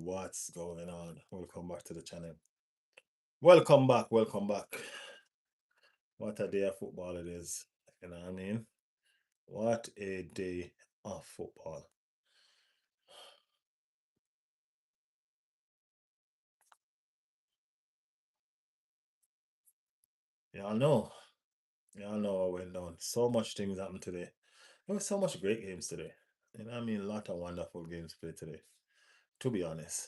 What's going on? Welcome back to the channel. Welcome back, welcome back. What a day of football it is. You know what I mean? What a day of football. Y'all know. Y'all know what went down. So much things happened today. There was so much great games today. You know what I mean? A lot of wonderful games played today. To be honest.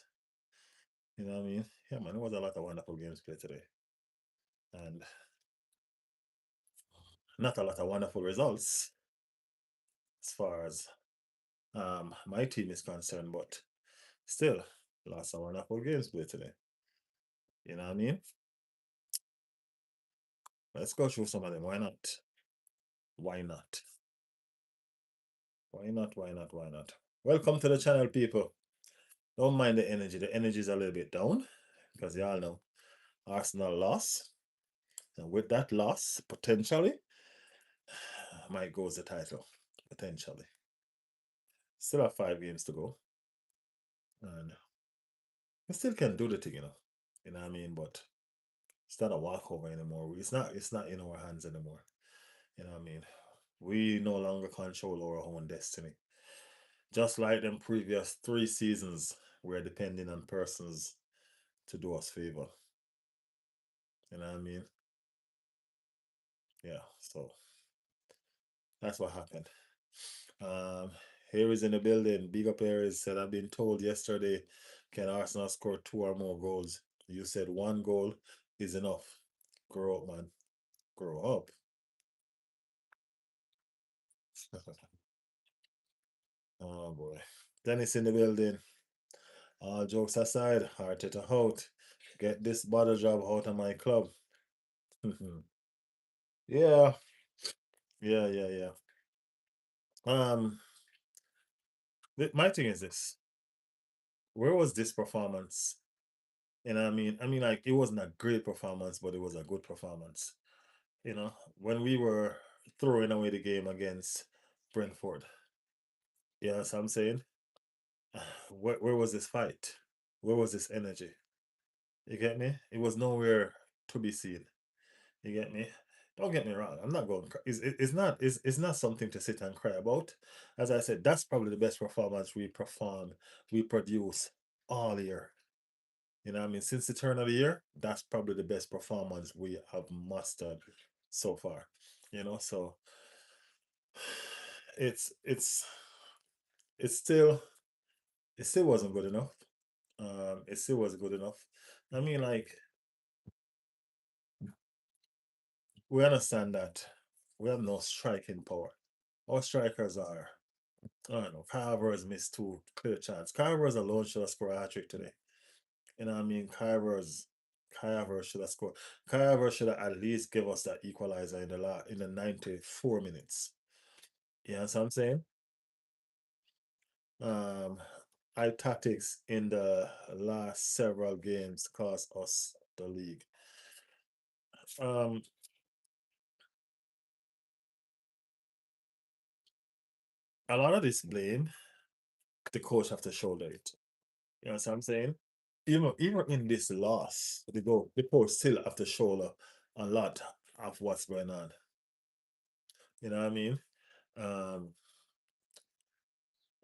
You know what I mean? Yeah, man, there was a lot of wonderful games played today. And not a lot of wonderful results as far as my team is concerned, but still, lots of wonderful games played today. You know what I mean? Let's go through some of them. Why not? Why not? Why not? Why not? Why not? Welcome to the channel, people. Don't mind the energy. The energy is a little bit down because y'all know Arsenal lost. And with that loss, potentially, might go as the title. Potentially. Still have 5 games to go. And we still can do the thing, you know. You know what I mean? But it's not a walkover anymore. It's not in our hands anymore. You know what I mean? We no longer control our own destiny. Just like them previous 3 seasons, we're depending on persons to do us favor. You know what I mean? Yeah, so that's what happened. Um, Harry's in the building. Big up Harry's said, I've been told yesterday, can Arsenal score 2 or more goals? You said 1 goal is enough. Grow up, man. Grow up. Oh boy. Dennis in the building. All jokes aside, Arteta out. Get this bottle job out of my club. Yeah, yeah. Um, my thing is this: where was this performance? And I mean, like it wasn't a great performance, but it was a good performance. You know, when we were throwing away the game against Brentford, you know what I'm saying? Where was this fight? Where was this energy? You get me? It was nowhere to be seen. You get me? Don't get me wrong. I'm not going. It's not something to sit and cry about. As I said, that's probably the best performance we produce all year. You know what I mean? Since the turn of the year, that's probably the best performance we have mustered so far. You know, so it's it's it's still it still wasn't good enough. It still wasn't good enough. I mean, like we understand that we have no striking power. Our strikers are I don't know. Carver's missed 2 clear chances. Carver's alone should have scored a hat trick today. You know what I mean? Carver should have scored. Carver should have at least give us that equalizer in the 94 minutes. You know what I'm saying? Um, our tactics in the last several games cost us the league. Um, a lot of this blame, the coach have to shoulder it. You know what I'm saying? Even in this loss, the coach still have to shoulder a lot of what's going on. You know what I mean? Um,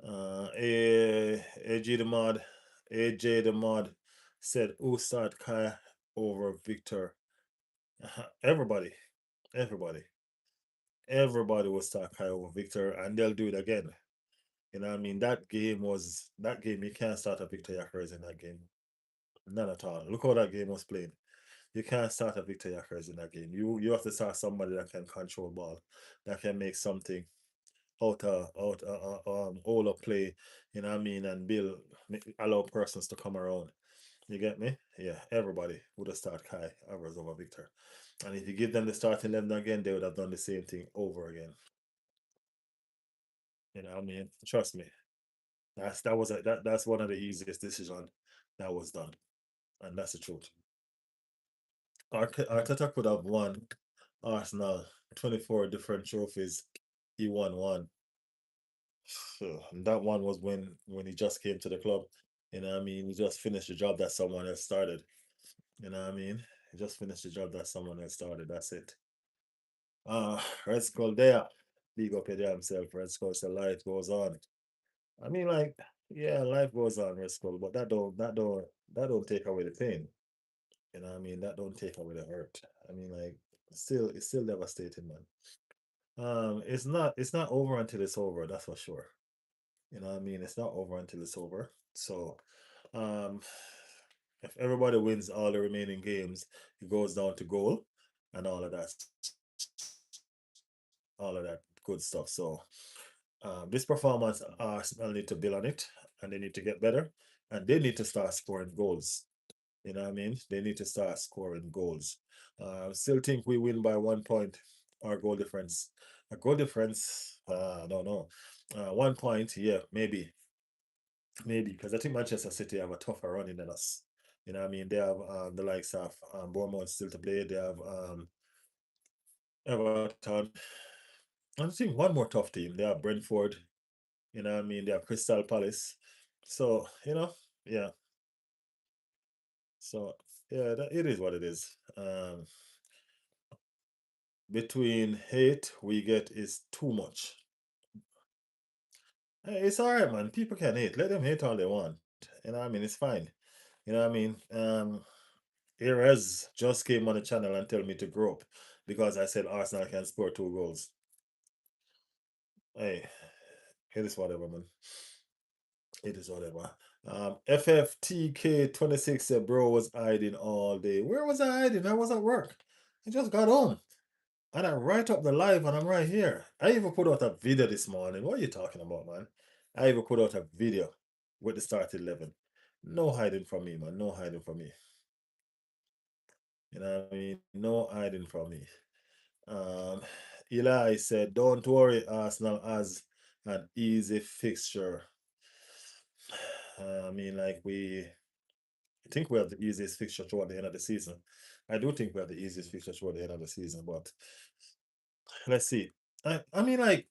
AJ the mod, AJ the mod said, "Who start Kai over Victor?" Everybody, everybody, everybody will start Kai over Victor, and they'll do it again. You know what I mean? That game. You can't start a Victor Yakers in that game. None at all. Look how that game was played. You can't start a Victor Yakers in that game. You have to start somebody that can control ball, that can make something out all of play, you know what I mean, and allow persons to come around. You get me? Yeah, everybody would have started Kai Havertz over Victor. And if you give them the starting 11 again, they would have done the same thing over again. You know what I mean? Trust me. That's one of the easiest decisions that was done. And that's the truth. Arteta could have won Arsenal 24 different trophies. He won one. So, and that one was when he just came to the club. You know what I mean? You just finish the job that someone else started. You know what I mean? You just finish the job that someone else started. That's it. Red Skull there. Big up your damn self. Red Skull said life goes on. I mean, like, yeah, life goes on, Red Skull, but that don't take away the pain. You know what I mean? That don't take away the hurt. I mean, like, it's still devastating, man. It's not over until it's over, that's for sure. You know what I mean? It's not over until it's over. So, um, if everybody wins all the remaining games, it goes down to goal and all of that good stuff. So, this performance, Arsenal need to build on it, and they need to get better, and they need to start scoring goals. You know what I mean? They need to start scoring goals. Still think we win by 1 point. Our goal difference. A goal difference. I don't know. 1 point. Yeah, maybe because I think Manchester City have a tougher running than us. You know what I mean? They have the likes of Bournemouth still to play. They have Everton. And I think one more tough team. They have Brentford. You know what I mean? They have Crystal Palace. So, yeah. So, yeah, it is what it is. Between hate we get is too much. It's all right, man. People can hate. Let them hate all they want. You know what I mean? It's fine. You know what I mean? Erez just came on the channel and tell me to grow up because I said Arsenal can score 2 goals. Hey, it is whatever, man. It is whatever. FFTK26 said, bro was hiding all day. Where was I hiding? I was at work. I just got home. And I write up the live and I'm right here. I even put out a video this morning. What are you talking about, man? I even put out a video with the start 11. No hiding from me, man. No hiding from me. You know what I mean? No hiding from me. Um, Eli said, don't worry, Arsenal has an easy fixture. I mean, like I think we have the easiest fixture toward the end of the season. I do think we have the easiest fixture toward the end of the season, but let's see. I mean, like,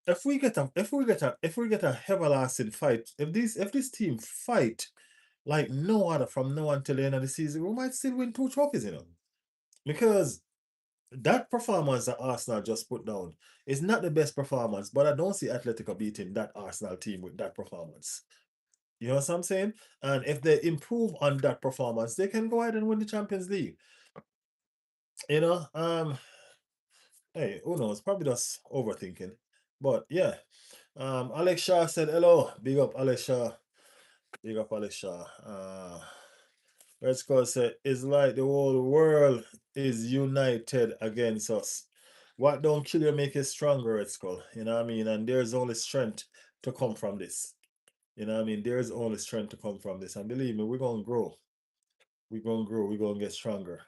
if we get a everlasting fight, if this team fight like no other from now until the end of the season, we might still win 2 trophies, because that performance that Arsenal just put down is not the best performance, but I don't see Atletico beating that Arsenal team with that performance. You know what I'm saying? And if they improve on that performance, they can go ahead and win the Champions League. You know, hey, who knows? Probably just overthinking. But yeah, Alex Shaw said hello. Big up, Alex Shaw. Big up, Alex Shaw. Red Skull said, it's like the whole world is united against us. What don't kill you make you stronger, Red Skull. You know what I mean? And there's only strength to come from this. You know what I mean? There's only strength to come from this. And believe me, we're gonna grow. We're gonna grow. We're gonna get stronger.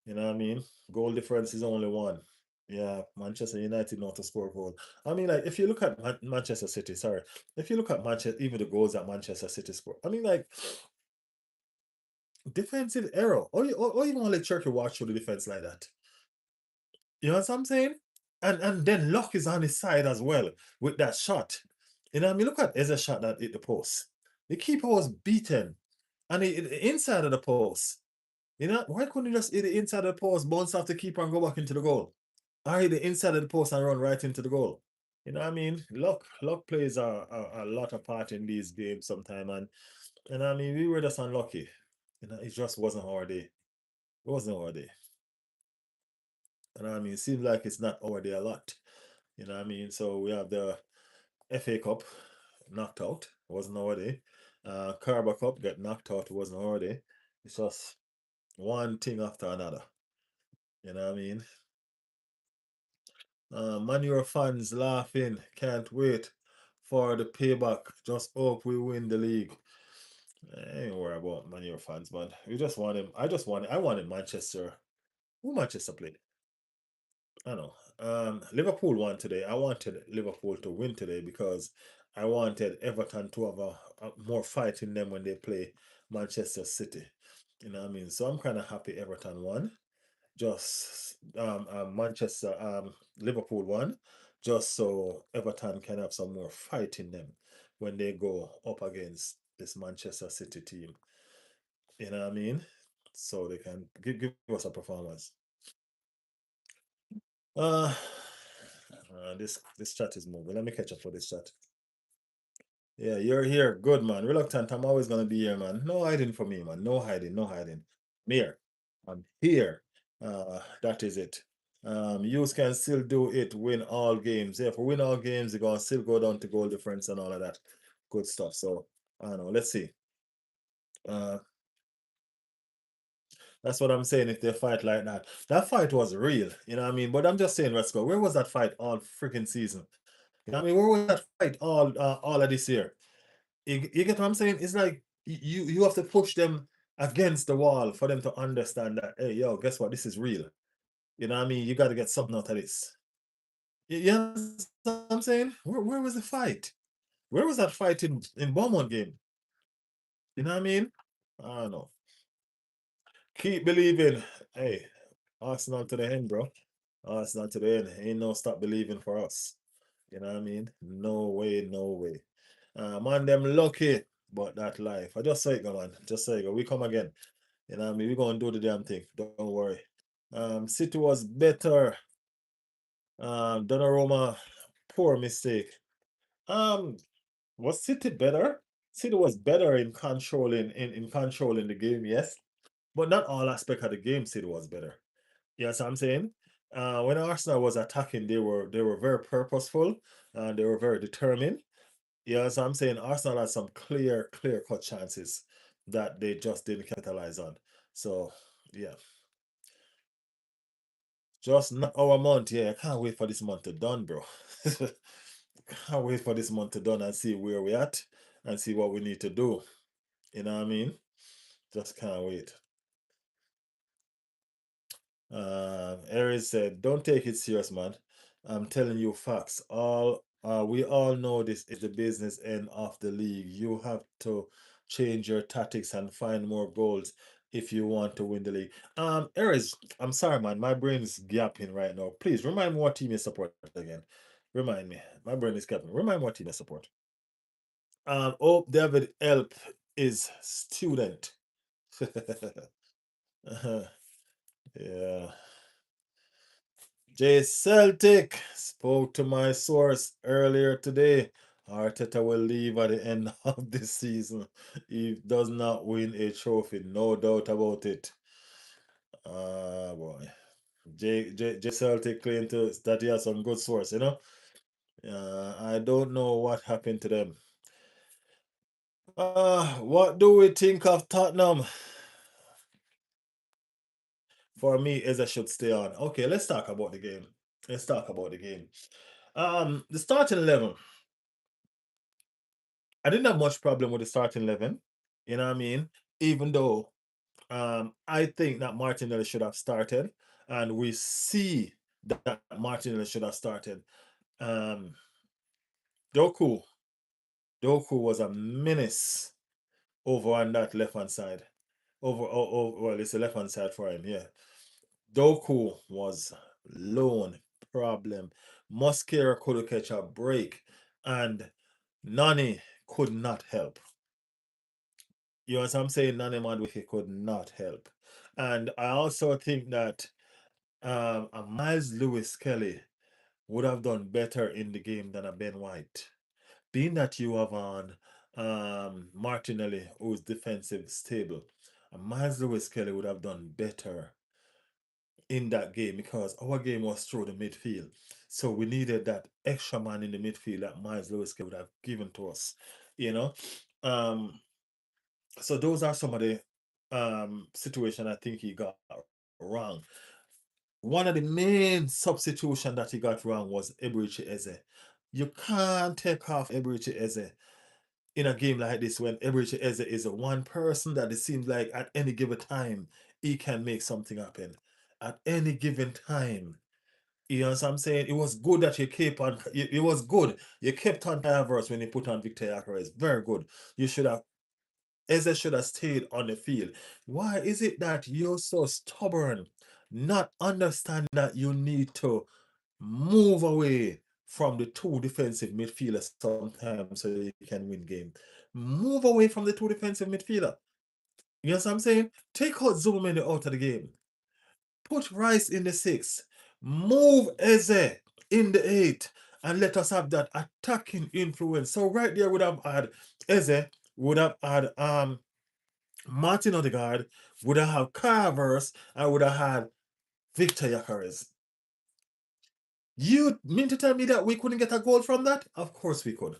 You know what I mean? Goal difference is only one. Yeah, Manchester United not to score goal. I mean, like, if you look at Manchester City, sorry, if you look at Manchester, even the goals that Manchester City score, I mean, like, defensive error. Or you want to let Turkey watch through the defense like that? You know what I'm saying? And then luck is on his side as well with that shot. You know what I mean? Look at Eze shot that hit the post. The keeper was beaten, and he hit the inside of the post. You know, why couldn't he just hit the inside of the post, bounce off the keeper, and go back into the goal? Or hit the inside of the post and run right into the goal? You know what I mean? Luck plays a lot of part in these games sometimes, and I mean we were just unlucky. It just wasn't our day. It wasn't our day. And I mean, it seems like it's not our day a lot. You know what I mean? So we have the FA Cup knocked out. It wasn't our day. Carabao Cup got knocked out. It wasn't our day. It's just one thing after another. You know what I mean? Manure fans laughing. Can't wait for the payback. Just hope we win the league. I ain't worry about Manure fans, man. We just want him. I wanted Manchester. Who Manchester played? I know. Liverpool won today. I wanted Liverpool to win today because I wanted Everton to have a more fight in them when they play Manchester City. You know what I mean? So I'm kind of happy Everton won. Just Manchester Liverpool won, just so Everton can have some more fight in them. when they go up against this Manchester City team. You know what I mean? So they can give us a performance. Uh, this chat is moving. Let me catch up for this chat. Yeah, you're here. Good man. Reluctant. I'm always gonna be here, man. No hiding from me, man. No hiding. No hiding. I'm here. I'm here. That is it. You can still do it. Win all games. Yeah, if we win all games, you're gonna still go down to goal difference and all of that good stuff. So I don't know. Let's see. Uh, that's what I'm saying. If they fight like that, that fight was real. You know what I mean? But I'm just saying, let's go. Where was that fight all freaking season? You know what I mean? Where was that fight all of this year? You get what I'm saying? It's like you have to push them against the wall for them to understand that, hey, yo, guess what? This is real. You know what I mean? You got to get something out of this. You understand what I'm saying? Where was the fight? Where was that fight in Beaumont game? You know what I mean? I don't know. Keep believing. Hey, Arsenal to the end, bro. Arsenal to the end. Ain't no stop believing for us. You know what I mean? No way, no way. Man, them lucky, but that life. I just say it, go, man. Just say it, go. We come again. You know what I mean? We're going to do the damn thing. Don't worry. City was better. Donnarumma, poor mistake. Um, was City better? City was better in controlling in controlling the game, yes. But not all aspect of the game City was better. You know what I'm saying? When Arsenal was attacking, they were very purposeful and they were very determined. You know what I'm saying? Arsenal had some clear cut chances that they just didn't capitalize on. So yeah. Just not our month. Yeah, I can't wait for this month to done, bro. Can't wait for this month to done and see where we at and see what we need to do. You know what I mean? Just can't wait. Aries said, "Don't take it serious, man. I'm telling you facts. All we all know this is the business end of the league. You have to change your tactics and find more goals if you want to win the league." Aries, I'm sorry, man. My brain is gapping right now. Please remind me what team you support again. Remind me. My brain is gapping. Remind me what team you support. Oh, David Elp is student. Yeah. Jay Celtic spoke to my source earlier today. Arteta will leave at the end of this season. He does not win a trophy, no doubt about it. Ah, boy. Jay Celtic claimed that he has some good source, you know? I don't know what happened to them. What do we think of Tottenham? For me, Eze should stay on. Okay, let's talk about the game. Let's talk about the game. The starting 11. I didn't have much problem with the starting 11. You know what I mean? Even though I think that Martinelli should have started, and we see that Martinelli should have started. Um, Doku, Doku was a menace over on that left hand side. Well, it's the left hand side for him, yeah. Doku was lone problem. Mosquera could catch a break, and Nani could not help. You know what I'm saying? Nani Madueke could not help. And I also think that a Miles Lewis Kelly would have done better in the game than a Ben White. Being that you have on Martinelli, who's defensive stable, a Miles Lewis Kelly would have done better in that game because our game was through the midfield. So we needed that extra man in the midfield that Miles Lewis Kelly would have given to us. You know? Um, so those are some of the situation I think he got wrong. One of the main substitution that he got wrong was Eberechi Eze. You can't take off Eberechi Eze in a game like this when Eberechi Eze is the one person that it seems like at any given time he can make something happen. At any given time. You know what I'm saying? It was good that you kept on. It was good. You kept on Havertz when you put on Victor Yakares. Very good. You should have Eze should have stayed on the field. Why is it that you're so stubborn, not understand that you need to move away from the two defensive midfielders sometimes so you can win game. Move away from the two defensive midfielder. You know what I'm saying? Take out Zubomendi out of the game. Put Rice in the 6. Move Eze in the 8. And let us have that attacking influence. So right there would have had Eze, would have had Martin Odegaard, would have had Carvers, and would have had Victor Yakares. You mean to tell me that we couldn't get a goal from that? Of course we could.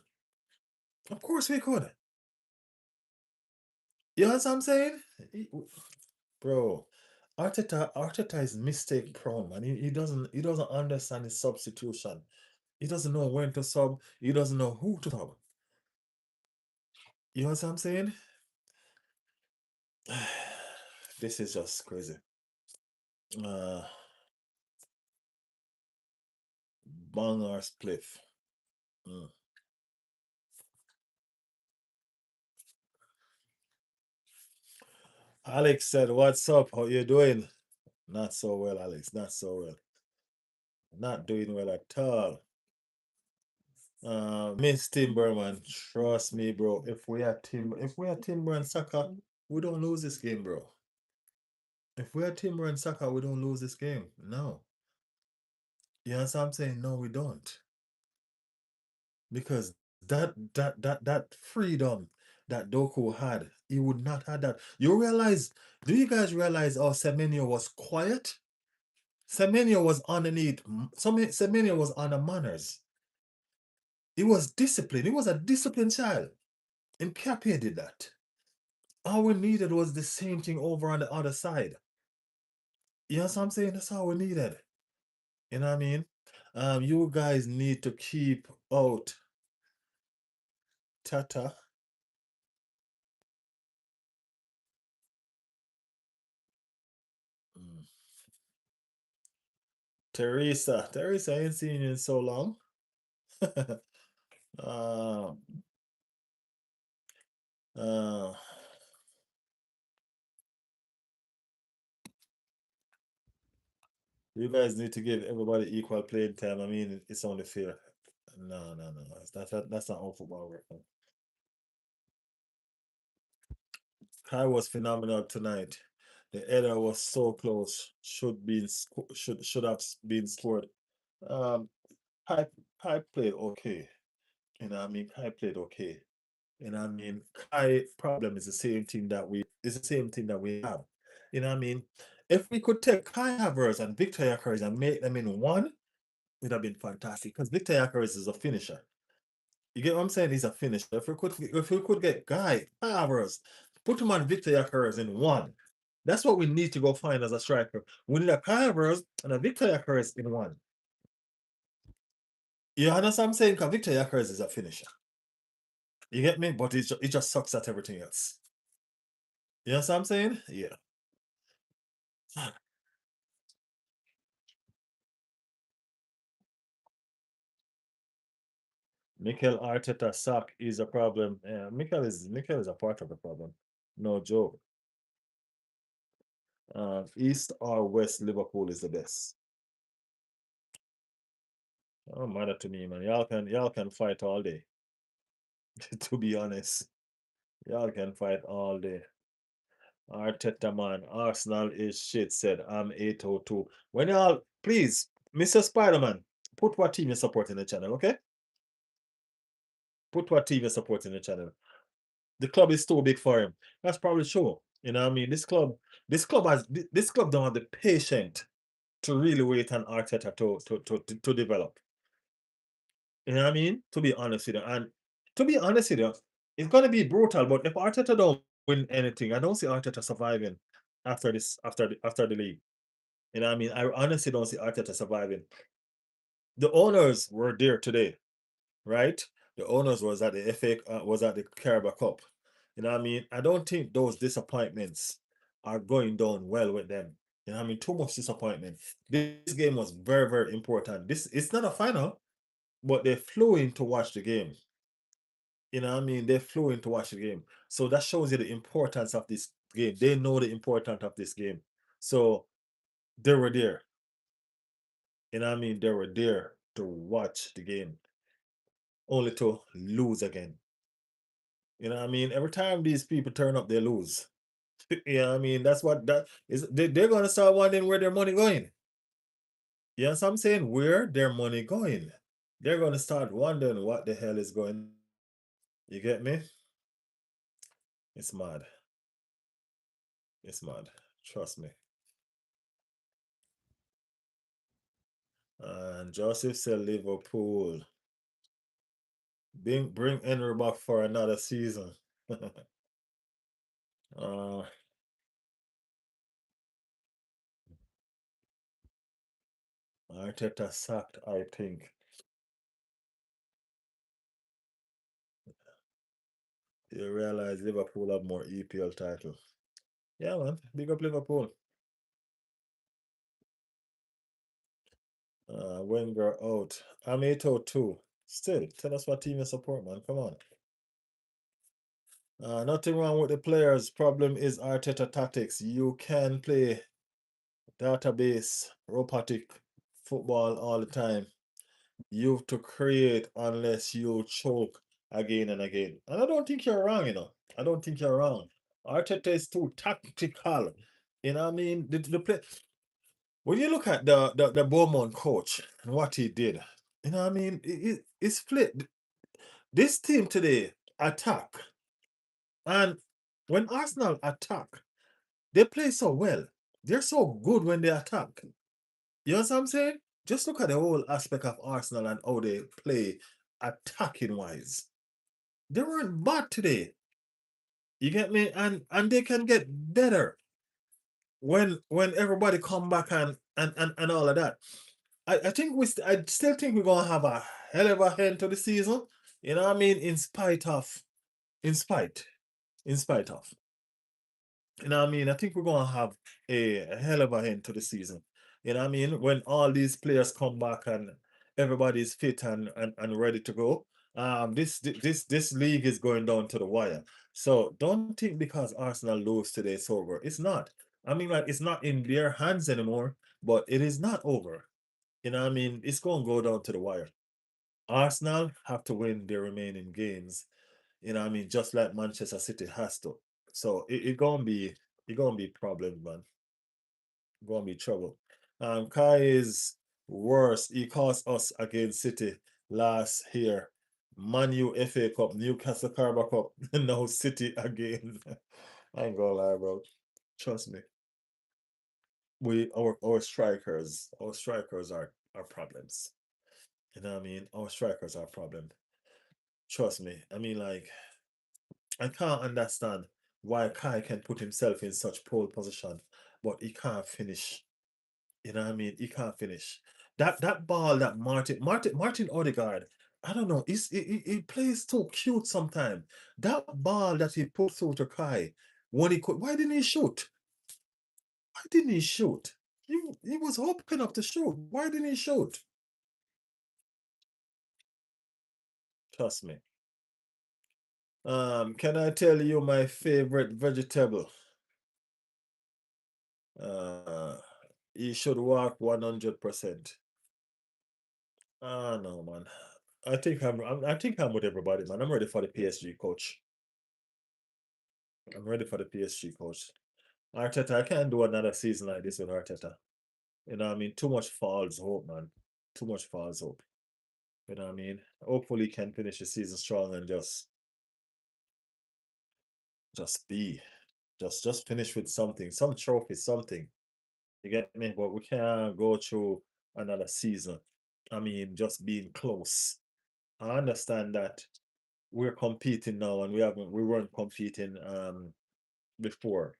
Of course we could. You know what I'm saying? Bro, Arteta is mistake prone, man. He doesn't understand his substitution. He doesn't know when to sub. He doesn't know who to sub. You know what I'm saying? This is just crazy. Uh, Bang or spliff. Mm. Alex said, "What's up? How you doing?" Not so well, Alex. Not so well. Not doing well at all. Miss Timber, man. Trust me, bro. If we are Timber and Saka, we don't lose this game, bro. If we are Timber and Saka, we don't lose this game. No. You know what I'm saying? No, we don't. Because that freedom that Doku had, he would not have that. Do you guys realize how Semenyo was quiet? Semenyo was underneath. Semenyo was on the manners. He was disciplined. He was a disciplined child. And Capia did that. All we needed was the same thing over on the other side. You know what I'm saying? That's all we needed. You know what I mean? You guys need to keep out Tata. Mm. Teresa, I ain't seen you in so long. uh, uh, you guys need to give everybody equal playing time. I mean, it's only fair. No, no, no. That's not how football works. Kai was phenomenal tonight. The header was so close. Should have been scored. Um, Kai Kai played okay. You know what I mean? Kai played okay. You know what I mean? Kai problem is the same thing that we have. You know what I mean? If we could take Kai Havertz and Victor Yakaris and make them in one, it would have been fantastic. Because Victor Yakaris is a finisher. You get what I'm saying? He's a finisher. If we could get Kai Havertz, put him on Victor Yakaris in one. That's what we need to go find as a striker. We need a Kai Havertz and a Victor Yakaris in one. You understand what I'm saying? Because Victor Yakaris is a finisher. You get me? But it just sucks at everything else. You know what I'm saying? Yeah. Mikel Arteta sack is a problem. Yeah, Mikel is a part of the problem. No joke. East or West Liverpool is the best. Don't matter to me, man. Y'all can fight all day. To be honest, y'all can fight all day. Arteta man, Arsenal is shit. Said I'm 802. When y'all please, Mr. Spider-Man, put what team you support in the channel, okay? Put what team you support in the channel. The club is too big for him. That's probably true. You know what I mean? This club don't have the patience to really wait on Arteta to develop. You know what I mean? To be honest with you. And to be honest with you, it's gonna be brutal, but if Arteta don't win anything, I don't see Arteta surviving after the league. You know what I mean? I honestly don't see Arteta surviving. The owners were there today, right? The owners was at the Carabao Cup. You know what I mean? I don't think those disappointments are going down well with them. You know what I mean? Too much disappointment. This game was very, very important. It's not a final, but they flew in to watch the game. You know what I mean? They flew in to watch the game. So that shows you the importance of this game. They know the importance of this game. So they were there. You know what I mean? They were there. to watch the game only to lose again. You know what I mean? Every time these people turn up, they lose. You know what I mean? That's what that is. They're gonna start wondering where their money going. You know what I'm saying? Where their money going? They're gonna start wondering what the hell is going. You get me? It's mad. It's mad. Trust me. And Joseph said Liverpool. Bring Henry back for another season. uh Arteta sacked, I think. You realize Liverpool have more EPL titles. Yeah, man. Big up Liverpool. Wenger out. I'm 8 out too. Still, tell us what team you support, man. Come on. Nothing wrong with the players. Problem is Arteta tactics. You can play database, robotic football all the time. You have to create unless you choke again and again. And I don't think you're wrong, you know. I don't think you're wrong. Arteta is too tactical. You know what I mean? The play when you look at the Beaumont coach and what he did, you know what I mean? It's split. This team today attack. And when Arsenal attack, they play so well. They're so good when they attack. You know what I'm saying? Just look at the whole aspect of Arsenal and how they play attacking wise. They weren't bad today. You get me? And they can get better when everybody come back and all of that. I think I still think we're gonna have a hell of a end to the season. You know what I mean? In spite, in spite of. You know what I mean? I think we're gonna have a hell of a end to the season. You know what I mean? When all these players come back and everybody's fit and ready to go. This league is going down to the wire. So don't think because Arsenal lose today it's over. It's not. I mean, like it's not in their hands anymore, but it is not over. You know what I mean? It's gonna go down to the wire. Arsenal have to win their remaining games. You know what I mean? Just like Manchester City has to. So it gonna be problems, man. Gonna be trouble. Kai is worse. He cost us against City last year. Man U FA Cup, Newcastle Carabao Cup, now City again. I ain't gonna lie, bro. Trust me. Our strikers are problems. You know what I mean? Our strikers are problem. Trust me. I mean, like, I can't understand why Kai can put himself in such pole position, but he can't finish. You know what I mean? He can't finish. That ball that Martin Odegaard, I don't know, he plays too cute sometimes. That ball that he put through to Kai, when he could, why didn't he shoot? Why didn't he shoot? He was open enough to shoot. Why didn't he shoot? Trust me. Can I tell you my favorite vegetable? Uh, he should walk 100%. Ah, no, man. I think I'm with everybody, man. I'm ready for the PSG coach. I'm ready for the PSG coach. Arteta, I can't do another season like this with Arteta. You know what I mean? Too much false hope, man. Too much false hope. You know what I mean? Hopefully he can finish the season strong and just be. Just finish with something. Some trophy, something. You get me? But we can't go through another season. I mean, just being close. I understand that we're competing now and we weren't competing before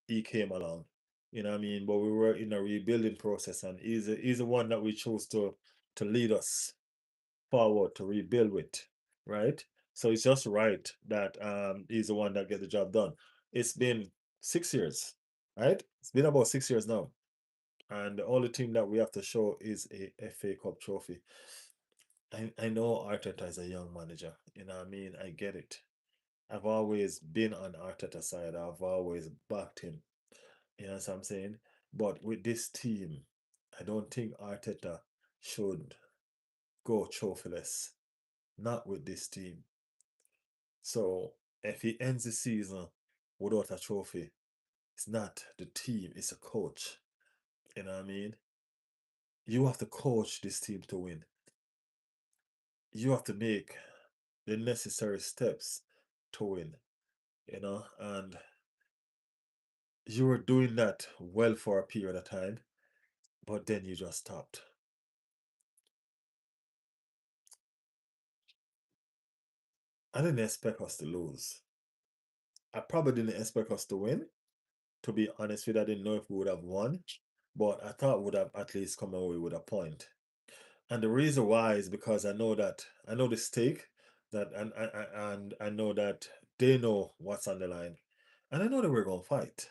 he came along. You know what I mean? But we were in a rebuilding process and he's the one that we chose to lead us forward to rebuild with. Right? So it's just right that he's the one that get the job done. It's been 6 years, right? It's been about 6 years now. And the only thing that we have to show is a FA Cup trophy. I know Arteta is a young manager. You know what I mean? I get it. I've always been on Arteta's side. I've always backed him. You know what I'm saying? But with this team, I don't think Arteta should. go trophyless. Not with this team. So if he ends the season without a trophy, it's not the team, it's a coach. You know what I mean? You have to coach this team to win. You have to make the necessary steps to win, and you were doing that well for a period of time, but then you just stopped. I didn't expect us to lose. I probably didn't expect us to win. To be honest with you, I didn't know if we would have won, but I thought we would have at least come away with a point. And the reason why is because I know the stake that and I know that they know what's on the line. And I know that we're gonna fight.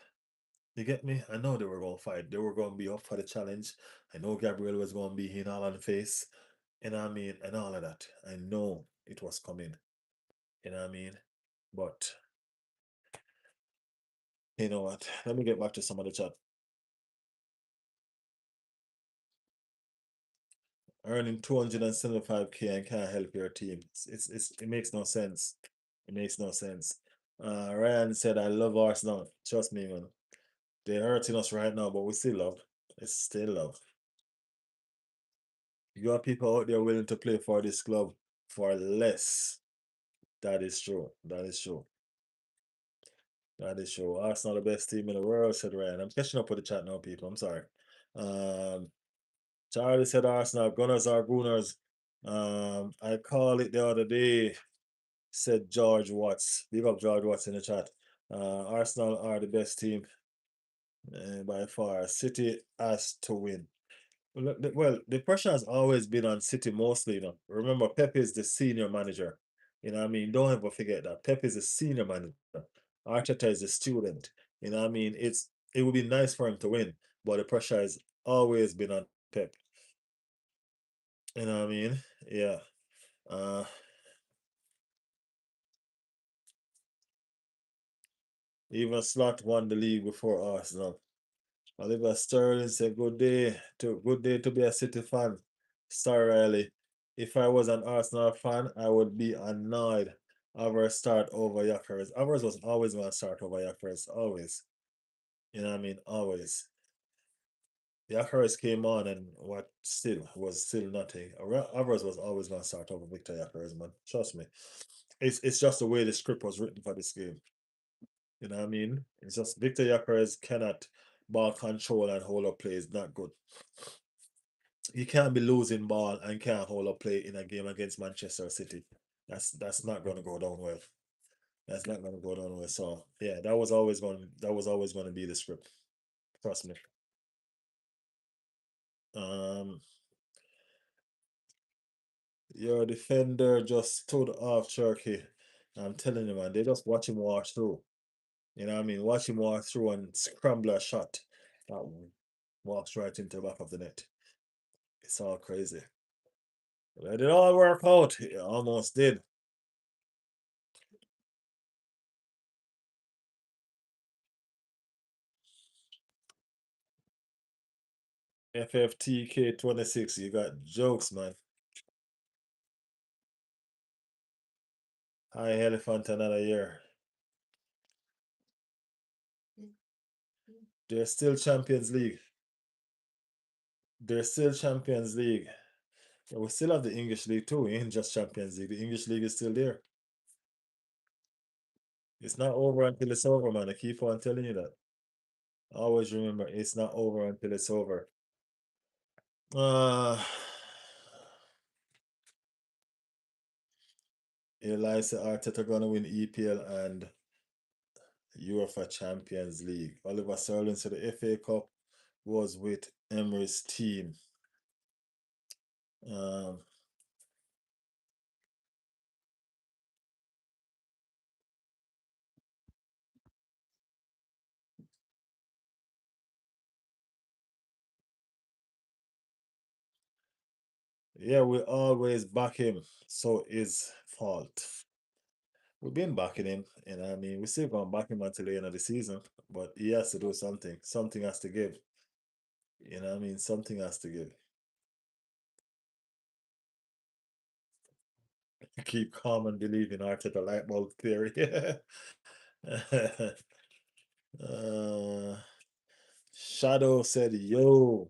You get me? I know they were gonna fight. They were gonna be up for the challenge. I know Gabriel was gonna be in all on the face. You know what I mean? And all of that. I know it was coming. You know what I mean? But you know what? Let me get back to some of the chat. Earning 275K and can't help your team. It makes no sense. It makes no sense. Ryan said, I love Arsenal. Trust me, man. They're hurting us right now, but we still love. It's still love. You got people out there willing to play for this club for less. That is true. That is true. That is true. Arsenal the best team in the world, said Ryan. I'm catching up with the chat now, people. I'm sorry. Um, Charlie said Arsenal, Gunners are Gooners. I call it the other day, said George Watts. Big up George Watts in the chat. Arsenal are the best team by far. City has to win. Well, the pressure has always been on City mostly. Remember, Pep is the senior manager. You know what I mean? Don't ever forget that. Pep is the senior manager. Arteta is the student. You know what I mean? It would be nice for him to win, but the pressure has always been on Pep. You know what I mean? Yeah. Uh, Even Slot won the league before Arsenal. Oliver Sterling said, good day to be a City fan. Star Riley. If I was an Arsenal fan, I would be annoyed. Our start over Yackers. Ours was always going to start over Yackers. Always. You know what I mean? Always. Yackers came on and what still was still nothing. Ours was always going to start over Victor Yackers, man. Trust me. It's just the way the script was written for this game. You know what I mean? It's just Victor Yackers cannot ball control and hold up play is not good. You can't be losing ball and can't hold up play in a game against Manchester City. That's not gonna go down well. That's not gonna go down well. So yeah, that was always gonna be the script. Trust me. Um your defender just stood off Turkey. I'm telling you, man, they just watch him walk through. You know what I mean? Watch him walk through and scramble a shot that walks right into the back of the net. It's all crazy. Let it all work out. It almost did. FFTK 26, you got jokes, man. High Elephant another year. They're still Champions League. They're still Champions League. Yeah, we still have the English League too. It ain't just Champions League. The English League is still there. It's not over until it's over, man. I keep on telling you that. Always remember, it's not over until it's over. Uh Eliza Arteta gonna win EPL and UEFA Champions League. Oliver Sterling said the FA Cup was with Emery's team. Um, yeah, we always back him, so it's fault. We've been backing him, and I mean, we still gonna back him until the end of the season, but he has to do something. Something has to give. You know what I mean? Something has to give. Keep calm and believe in Arteta light bulb theory. uh, Shadow said, yo,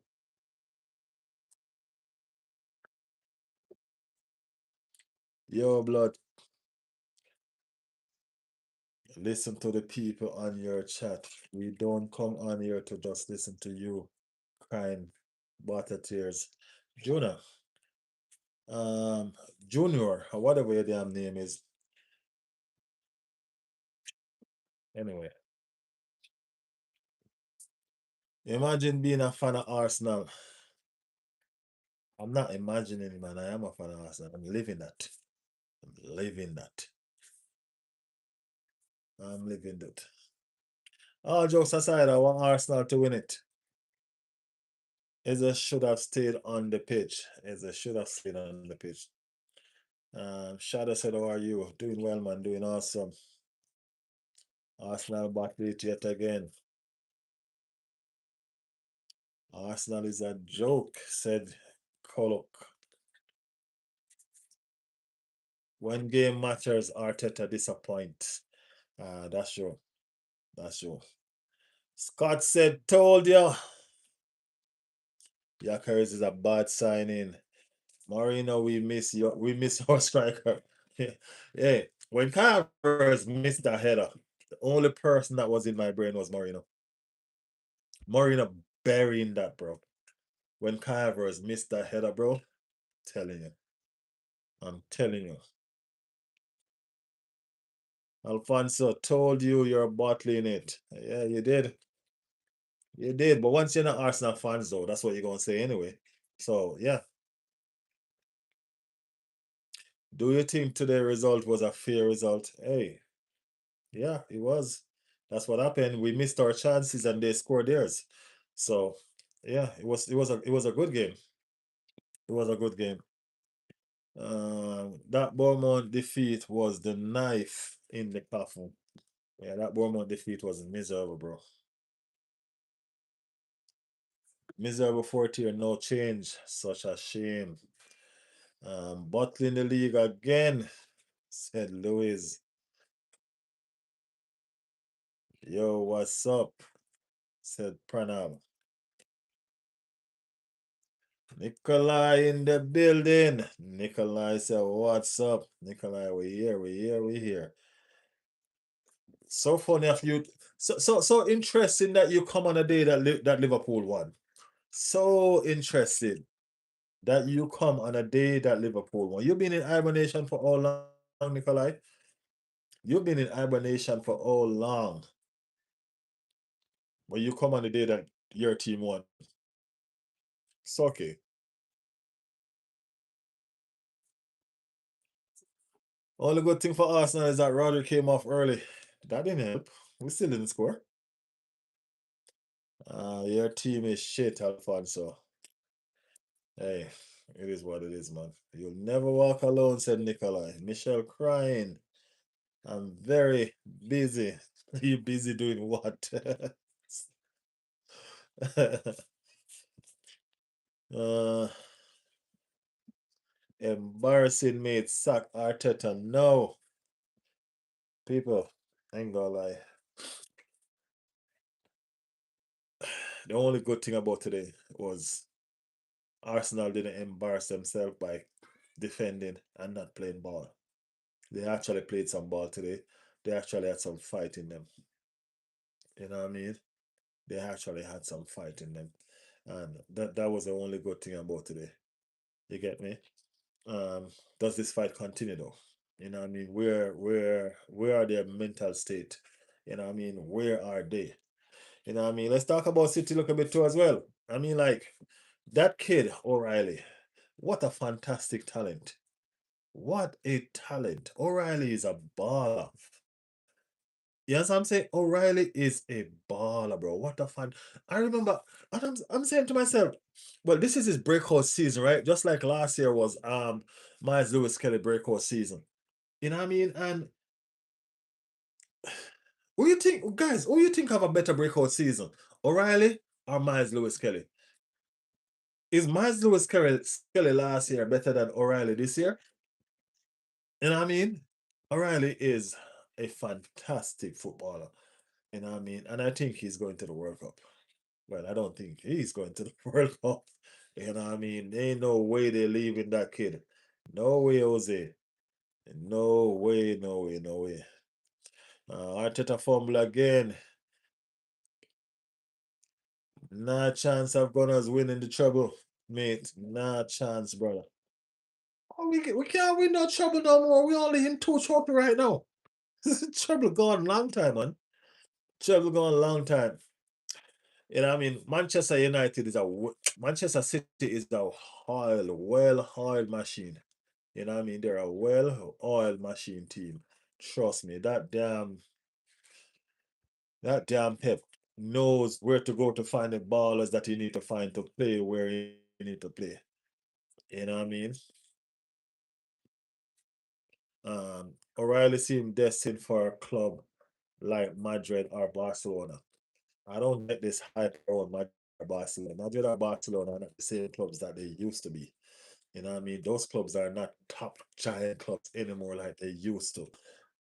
blood, listen to the people on your chat. We don't come on here to just listen to you crying water tears. Jonah, um, Junior, or whatever your damn name is. Anyway, imagine being a fan of Arsenal. I'm not imagining, man. I am a fan of Arsenal. I'm living that. I'm living that. I'm living that. All jokes aside, I want Arsenal to win it. Eze should have stayed on the pitch. Eze should have stayed on the pitch. Shadow said, how are you? Doing well, man. Doing awesome. Arsenal back it yet again. Arsenal is a joke, said Kolok. When game matters, Arteta disappoints. That's true. That's true. Scott said, told you. Yackers is a bad signing. Marino, we miss you. We miss our striker. Yeah. When Carvers missed that header, the only person that was in my brain was Marino. Marino burying that, bro. When Carvers missed that header, bro, telling you. I'm telling you. Alfonso told you you're bottling it. Yeah, you did. You did. But once you're not Arsenal fans, though, that's what you're gonna say anyway. So yeah. Do you think today's result was a fair result? Hey, yeah, it was. That's what happened. We missed our chances and they scored theirs. So yeah, it was a good game. It was a good game. That Bournemouth defeat was the knife in the coffin. Yeah, that Bournemouth defeat was miserable, bro. Miserable 40 or no change. Such a shame. Bottling the league again, said Louis. Yo, what's up? Said Pranam. Nikolai in the building. Nikolai said, what's up? Nikolai, we here, we here, we here. So funny of you. So interesting that you come on a day that Liverpool won. So interesting that you come on a day that Liverpool won. You've been in hibernation for all long, Nikolai? You've been in hibernation for all long. But you come on the day that your team won. It's okay. Only good thing for Arsenal is that Rodri came off early. That didn't help. We still didn't score. Your team is shit, Alfonso. Hey, it is what it is, man. You'll never walk alone, said Nikolai. Michelle crying. I'm very busy. You busy doing what? uh, Embarrassing me. It's sack Arteta. No, people, I ain't gonna lie. The only good thing about today was Arsenal didn't embarrass themselves by defending and not playing ball. They actually played some ball today. They actually had some fight in them. You know what I mean? They actually had some fight in them. And that was the only good thing about today. You get me? Um, does this fight continue though? You know what I mean? Where are their mental state? You know what I mean? Where are they? You know what I mean? Let's talk about City a little bit too as well. I mean, like that kid, O'Reilly, what a fantastic talent. What a talent. O'Reilly is a baller. Yes, I'm saying O'Reilly is a baller, bro. What a fan. I remember, and I'm saying to myself, well, this is his breakout season, right? Just like last year was Miles Lewis Kelly breakout season. You know what I mean? And who you think, guys, who you think have a better breakout season? O'Reilly or Miles Lewis Kelly? Is Miles Lewis Kelly last year better than O'Reilly this year? You know what I mean? O'Reilly is a fantastic footballer. You know what I mean? And I think he's going to the World Cup. Well, I don't think he's going to the World Cup. You know what I mean? There ain't no way they're leaving that kid. No way, Jose. No way, no way, no way. Arteta fumble again. Nah chance of Gunners winning the treble, mate. Nah chance, brother. Oh, we can't win no treble no more. We only in two trophy right now. Treble gone long time, man. Treble gone long time. You know what I mean? Manchester United is Manchester City is a well-oiled machine. You know what I mean? They're a well-oiled machine team. Trust me, that damn Pep knows where to go to find the ballers that you need to find to play where you need to play. You know what I mean? O'Reilly seemed destined for a club like Madrid or Barcelona. I don't get this hype around Madrid or Barcelona. Madrid or Barcelona are not the same clubs that they used to be. You know what I mean? Those clubs are not top giant clubs anymore like they used to.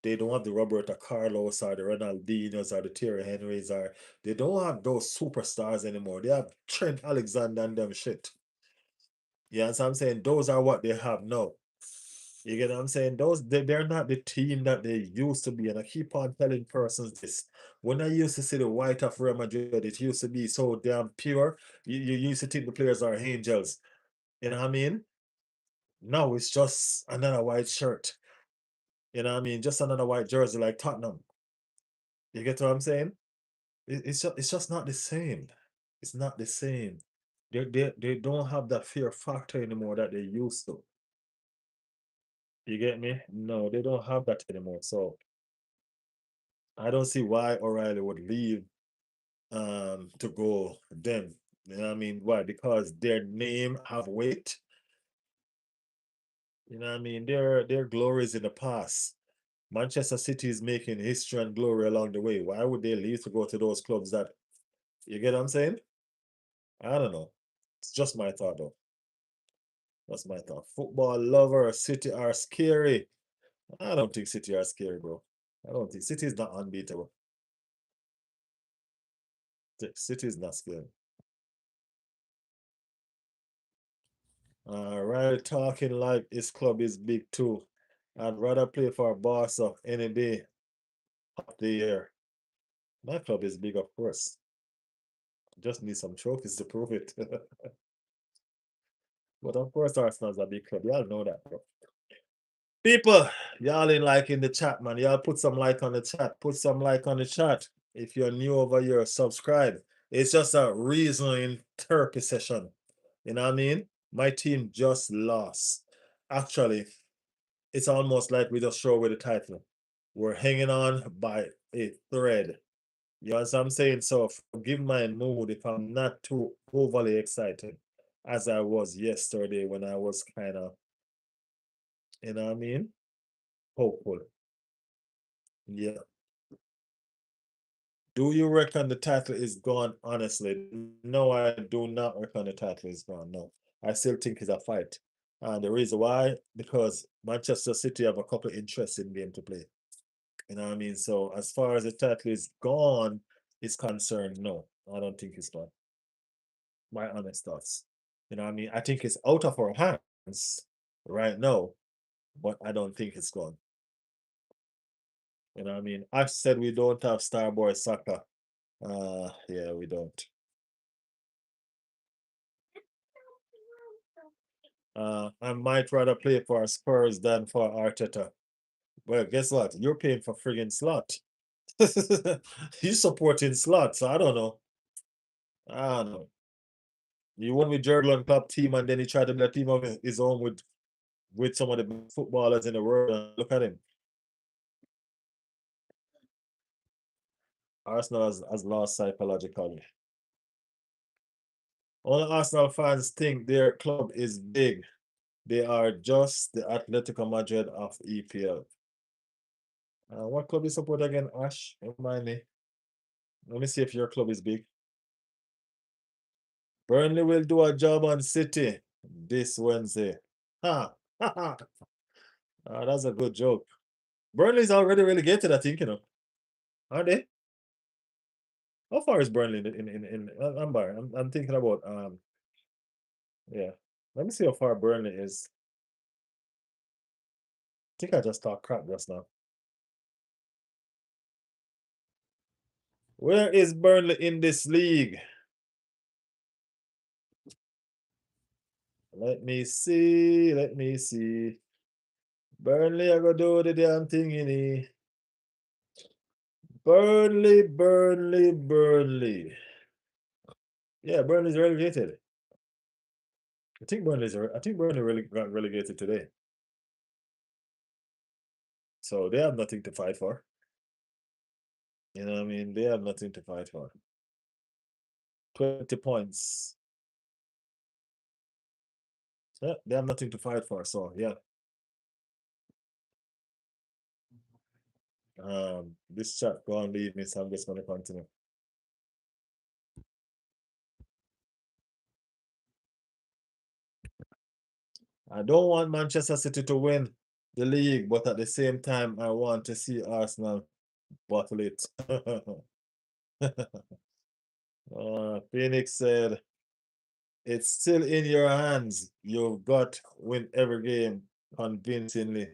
They don't have the Roberto Carlos or the Ronaldinhos or the Thierry Henrys or they don't have those superstars anymore. They have Trent Alexander and them shit. Yeah, so I'm saying those are what they have now. You get what I'm saying? They're not the team that they used to be. And I keep on telling persons this. When I used to see the white of Real Madrid, it used to be so damn pure. You used to think the players are angels. You know what I mean? Now it's just another white shirt. You know what I mean? Just another white jersey like Tottenham. You get what I'm saying? It's just not the same. It's not the same. They don't have that fear factor anymore that they used to. You get me? No, they don't have that anymore. So I don't see why O'Reilly would leave to go them. You know what I mean? Why? Because their name have weight. You know what I mean? Their glory is in the past. Manchester City is making history and glory along the way. Why would they leave to go to those clubs that you get what I'm saying? I don't know. It's just my thought though. That's my thought. Football lover, City are scary. I don't think City are scary, bro. I don't think City is not unbeatable. City is not scary. Riley talking like his club is big too. I'd rather play for Barca any day of the year. My club is big, of course. Just need some trophies to prove it. But of course, Arsenal's a big club. Y'all know that, bro. People, y'all in like in the chat, man. Y'all put some like on the chat. Put some like on the chat. If you're new over here, subscribe. It's just a reasoning therapy session. You know what I mean? My team just lost. Actually, it's almost like we just show away the title. We're hanging on by a thread. You know what I'm saying? So forgive my mood if I'm not too overly excited as I was yesterday when I was kind of, you know what I mean? Hopeful. Yeah. Do you reckon the title is gone? Honestly, no, I do not reckon the title is gone. No, I still think it's a fight. And the reason why, because Manchester City have a couple of interesting game to play. You know what I mean? So as far as the title is gone is concerned, no, I don't think it's gone. My honest thoughts. You know what I mean? I think it's out of our hands right now, but I don't think it's gone. You know what I mean? I said we don't have Starboy Soccer. Yeah, we don't. I might rather play for Spurs than for Arteta. Well, guess what? You're paying for friggin' slot. You supporting slot, so I don't know. I don't know. You won with Jurgen Klopp team, and then he tried to build a team of his own with some of the best footballers in the world. And look at him. Arsenal has lost psychologically. All the Arsenal fans think their club is big. They are just the Atletico Madrid of EPL. What club you support again, Ash? Remind me. Let me see if your club is big. Burnley will do a job on City this Wednesday. Ha! Ha! Ha! That's a good joke. Burnley's already relegated, I think, Are they? How far is Burnley I'm by. I'm thinking about yeah. Let me see how far Burnley is. I think I just talked crap just now. Where is Burnley in this league? Let me see. Let me see. Burnley, I go do the damn thing in it. Burnley, Burnley, Burnley. Yeah, Burnley's relegated. I think Burnley really got relegated today. So they have nothing to fight for. You know what I mean? They have nothing to fight for. 20 points. Yeah, they have nothing to fight for. So yeah. This chat go on leave me, so I'm just gonna continue. I don't want Manchester City to win the league, but at the same time, I want to see Arsenal bottle it. Phoenix said, it's still in your hands. You've got to win every game convincingly.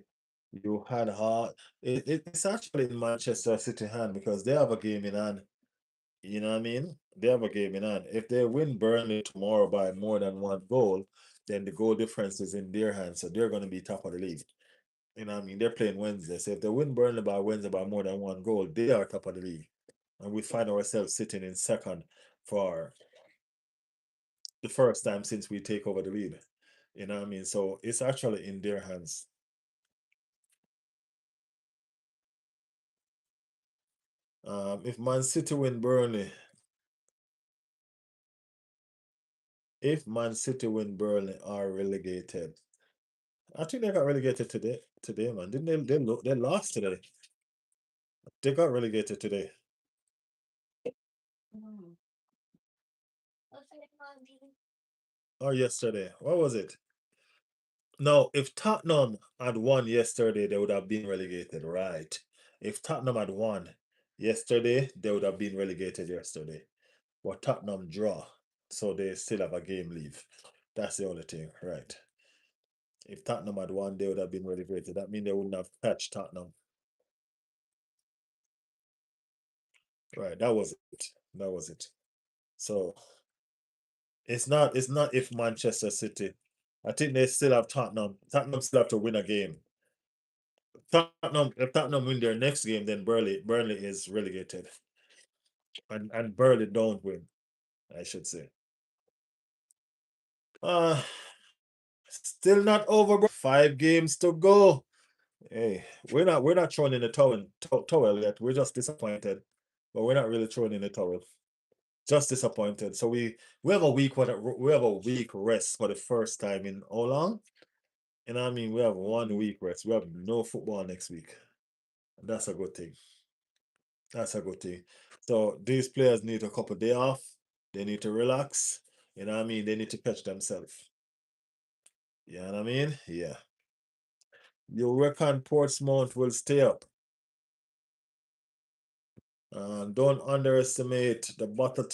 You had hard. It's actually in Manchester City hand because they have a game in hand. You know what I mean? They have a game in hand. If they win Burnley tomorrow by more than one goal, then the goal difference is in their hands. So they're going to be top of the league. You know what I mean? They're playing Wednesday. So if they win Burnley by Wednesday by more than one goal, they are top of the league. And we find ourselves sitting in second for the first time since we take over the lead. You know what I mean? So it's actually in their hands. If Man City win Burnley, if Man City win Burnley are relegated, I think they got relegated today. Today, man, didn't they? They lost today. They got relegated today. Or yesterday. What was it? No, if Tottenham had won yesterday, they would have been relegated, right? If Tottenham had won yesterday, they would have been relegated yesterday. But Tottenham draw, so they still have a game leave. That's the only thing, right? If Tottenham had won, they would have been relegated. That means they wouldn't have touched Tottenham. Right, that was it. That was it. So it's not if Manchester City. I think they still have Tottenham. Tottenham still have to win a game. Tottenham, if Tottenham win their next game, then Burnley is relegated. And Burnley don't win, I should say. Uh Still not over, bro. 5 games to go. Hey, we're not throwing in the towel yet. We're just disappointed. But we're not really throwing in the towel. Just disappointed. So we have a week rest for the first time in how long? And I mean we have 1 week rest. We have no football next week. That's a good thing. That's a good thing. So these players need a couple day off. They need to relax. You know what I mean? They need to catch themselves. You know what I mean? Yeah. You reckon Portsmouth will stay up? Don't underestimate the bottom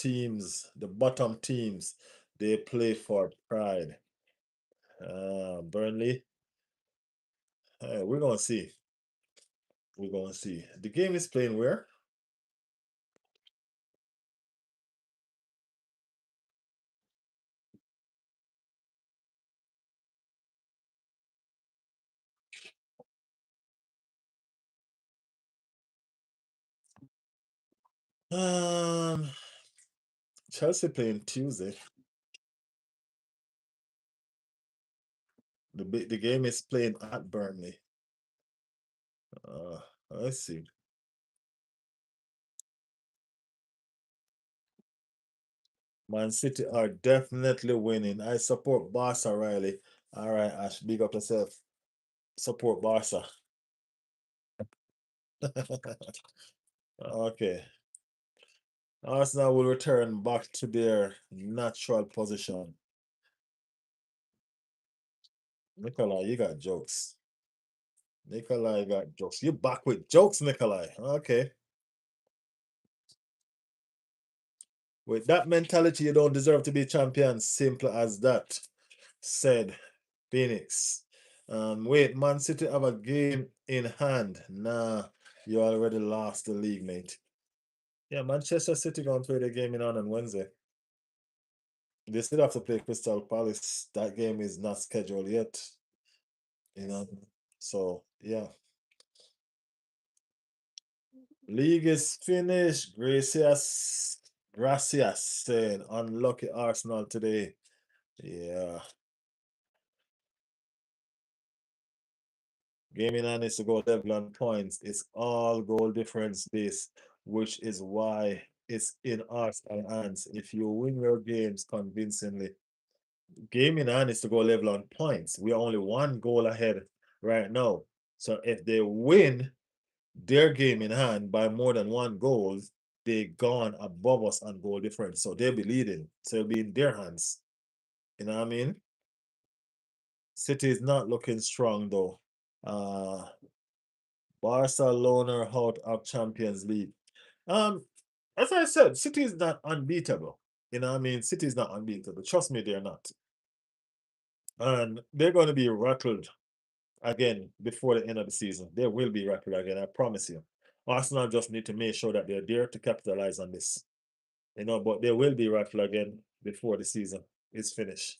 teams. They play for pride. Burnley. We're gonna see. We're gonna see. The game is playing where? Um, Chelsea playing Tuesday. The game is playing at Burnley. Uh, let's see. Man City are definitely winning. I support Barca, Riley. All right, Ash, big up yourself. Support Barca. Okay. Arsenal will return back to their natural position. Nicola, you got jokes. Nikolai got jokes. You back with jokes, Nikolai. Okay. With that mentality, you don't deserve to be champion. Simple as that. Said Phoenix. Wait, Man City have a game in hand. Nah, you already lost the league, mate. Yeah, Manchester City gonna play the game in on Wednesday. They still have to play Crystal Palace. That game is not scheduled yet. You know. So yeah. League is finished. Gracias saying unlucky Arsenal today. Yeah. Gaming on is to go level on points. It's all goal difference based, which is why it's in Arsenal hands. If you win your games convincingly, gaming on is to go level on points. We are only one goal ahead right now. So if they win their game in hand by more than one goal, they gone above us on goal difference. So they'll be leading. So it'll be in their hands. You know what I mean? City is not looking strong though. Uh Barcelona out of Champions League. Um, as I said, City is not unbeatable. You know what I mean? City is not unbeatable. Trust me, they're not. And they're going to be rattled again before the end of the season. They will be rattled again, I promise you. Arsenal just need to make sure that they're there to capitalize on this. You know, but they will be rattled again before the season is finished.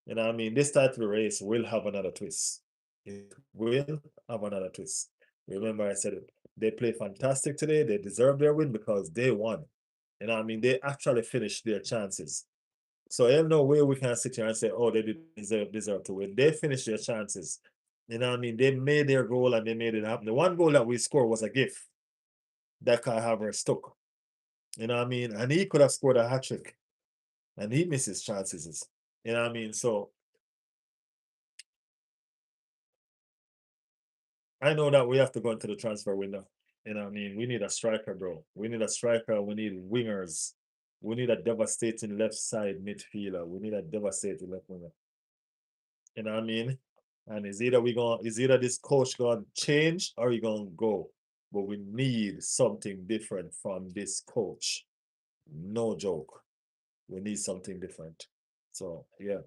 You know what I mean? This title race will have another twist. It will have another twist. Remember, I said it. They play fantastic today. They deserve their win because they won. You know what I mean? They actually finished their chances. So there's no way we can sit here and say, oh, they didn't deserve to win. They finished their chances. You know what I mean? They made their goal and they made it happen. The one goal that we scored was a gift that Kai Havertz took. You know what I mean? And he could have scored a hat trick. And he missed his chances. You know what I mean? So I know that we have to go into the transfer window. You know what I mean? We need a striker, bro. We need a striker. We need wingers. We need a devastating left side midfielder. We need a devastating left winger. You know what I mean? And is either this coach gonna change or he gonna go. But we need something different from this coach. No joke. We need something different. So yeah.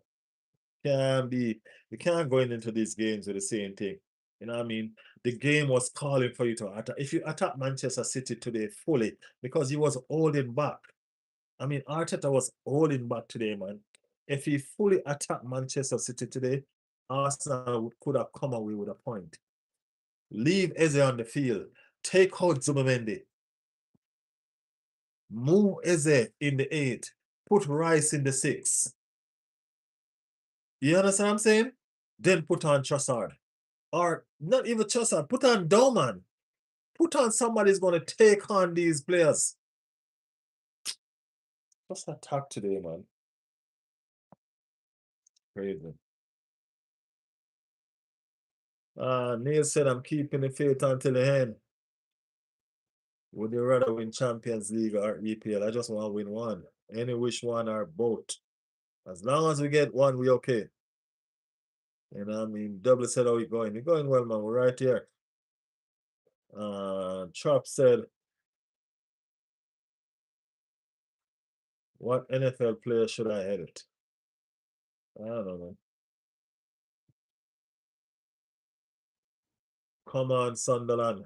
Can't be you can't go into these games with the same thing. You know what I mean? The game was calling for you to attack. If you attack Manchester City today fully, because he was holding back. I mean, Arteta was holding back today, man. If he fully attacked Manchester City today, Arsenal could have come away with a point. Leave Eze on the field. Take out Zubimendi. Move Eze in the 8. Put Rice in the 6. You understand what I'm saying? Then put on Trossard. Or not even Trossard. Put on Doman. Put on somebody's going to take on these players. Just attack today, man. Crazy. Neil said, I'm keeping the faith until the end. Would you rather win Champions League or EPL? I just want to win one. Any which one or both. As long as we get one, we okay. You know what I mean? Double said, how you going? You're going well, man. We're right here. Chop said, what NFL player should I edit? I don't know. Come on, Sunderland.